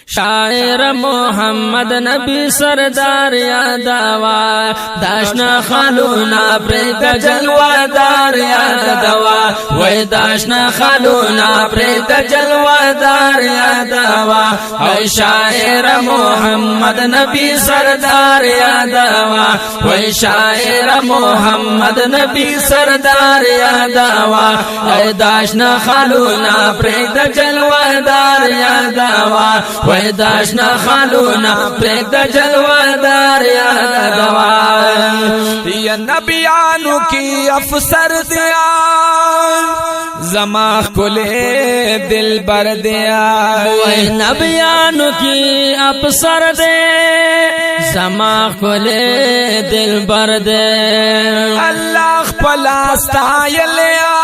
شاعر محمد نبی سردار یادوا داشنا خالونا پرید جلوادار یادوا وی داشنا خالونا پرید جلوادار یادوا وی شاعر محمد نبی سردار یادوا وی شاعر محمد نبی سردار یادوا وی داشنا خالونا پرید جلوادار یادوا وی داشنا خالونا پریک دا جلوادار یادوا یا نبیانو کی افسر دیا زما کلے دل بر دیا وی نبیانو کی افسر دے زما کلے دل بر دے اللہ پلاستا یلیا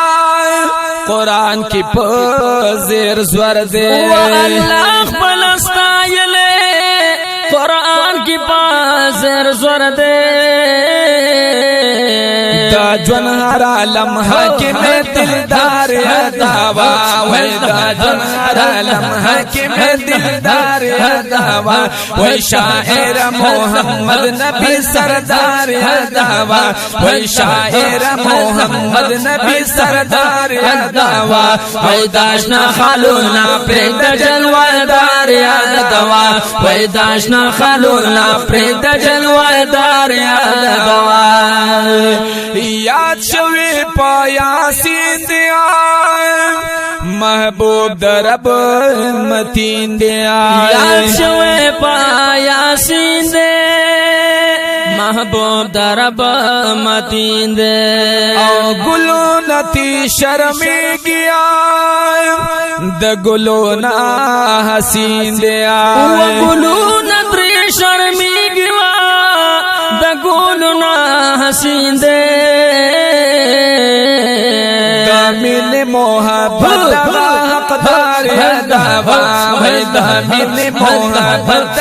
قرآن کی پزیر زور دے اللہ پلستا یلے قرآن کی پزیر زور دے دا جون ہرا لمحہ کی میں دلدار یادوا وی دا جون ہرا لمحہ کی میں دلدار یادوا وی شاعر محمد نبی سردار یادوا وی شاعر محمد نبی سردار یادوا وی داشنا خالونا پرید جلوادار یادوا وی داشنا خالونا پرید جلوادار یادوا یاد شوی پا یاسین دیا محبوب درب متین دیا یاد شوی پا یاسین دے محبوب درب متین دے او گلو نتی شرمی گیا د گلو نا حسین دیا و گلو نتری شرمی گیا د گلو نا حسین دے دامن محبت حقدار یادوا وی دامن محبت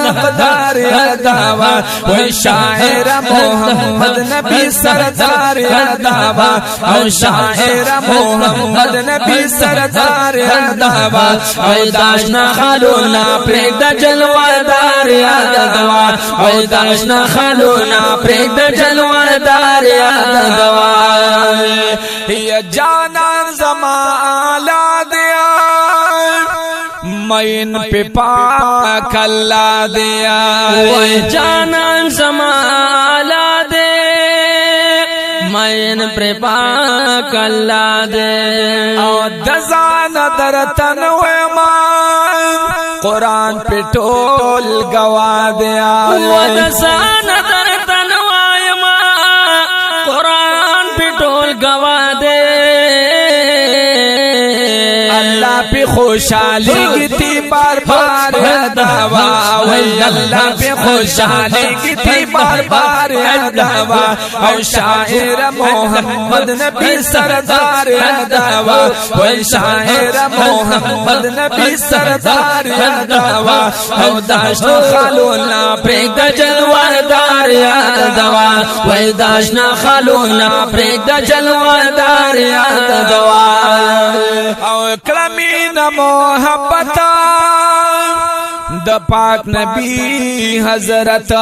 حقدار یادوا وی شاعر محمد نبی سردار یادوا او شاعر محمد نبی سردار یادوا وی داشنا خالونا پریک دا جلوادار یادوا وی داشنا خالونا پریک دا جلوادار یادوا یا جانان زما آلا دیا مین پہ پاک اللہ دیا وی جانان زمالا دے مین پر پاک اللہ دے او دزان در تنوے مان قرآن پہ ٹول گوا دیا و دسان در تنوائی ما قرآن پہ ٹول گوا دے اللہ پہ خوشحالی گتی بار بار یادوا وی اللہ پہ خوشحالی گتی بار بار یادوا او شاعر محمد نبی سردار یادوا وی شاعر محمد نبی سردار یادوا او داشنا خالونا پریک دا جلوادار یادوا وی داشنا خالونا پریک دا جلوادار یادوا او کلمین محبتا د پاک نبی حضرت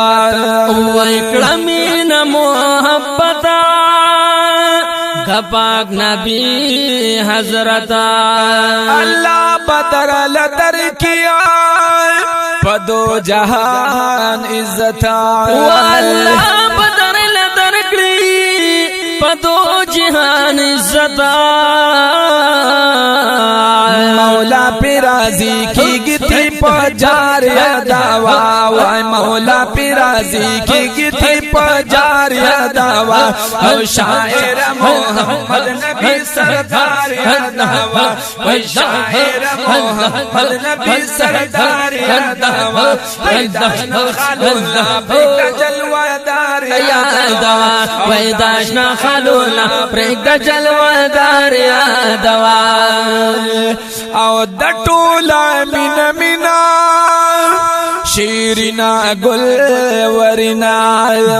وی کلمین محبتا د پاک نبی حضرت اللہ بدر لدر کیا پدو جہان عزتا واللہ بدر لدر کری پدو جہان عزتا مولا پی راضی کی گتی پجار یادوا وای مولا پی راضی کی گتی پجار یادوا او شاعر محمد نبی سردار یادوا وای شاعر محمد نبی سردار یادوا وای داشنا خالونا پریک جلوادار یادوا وی داشنا خالونا پریک دا جلوادار یادوا او د ټوله مینا مینا شیرینا گل ورنا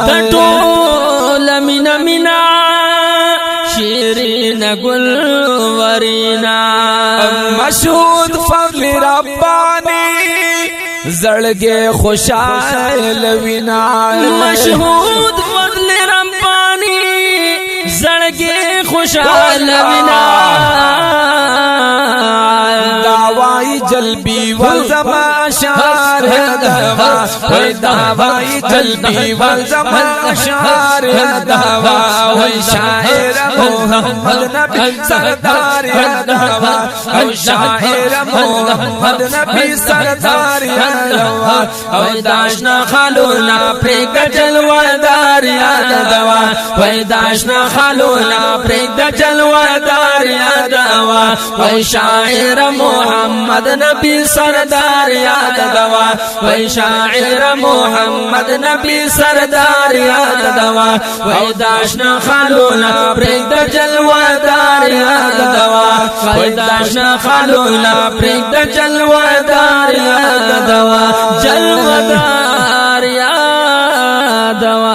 د ټوله مینا مینا شیرین گل ورینا مشهود فضل ربانی زړګي خوشاله وینا مشهود فضل ربانی زړګي خوشاله وینا دعوی جلبی والزما اشعار دوا وی دعوی جلبی والزما اشعار دوا وی شاعر محمد نبی سردار دوا وی شاعر محمد نبی سردار دوا وی داشنا خالونا پریگ جلوادار دوا وی داشنا خالونا پریگ جلوادار دوا وی شاعر محمد نبی سردار یاد دوا وی شاعر محمد نبی سردار یاد دوا وی داشنا خالونا پرید جلوادار یاد دوا وی داشنا خالونا پرید جلوادار یاد دوا جلوادار یاد دوا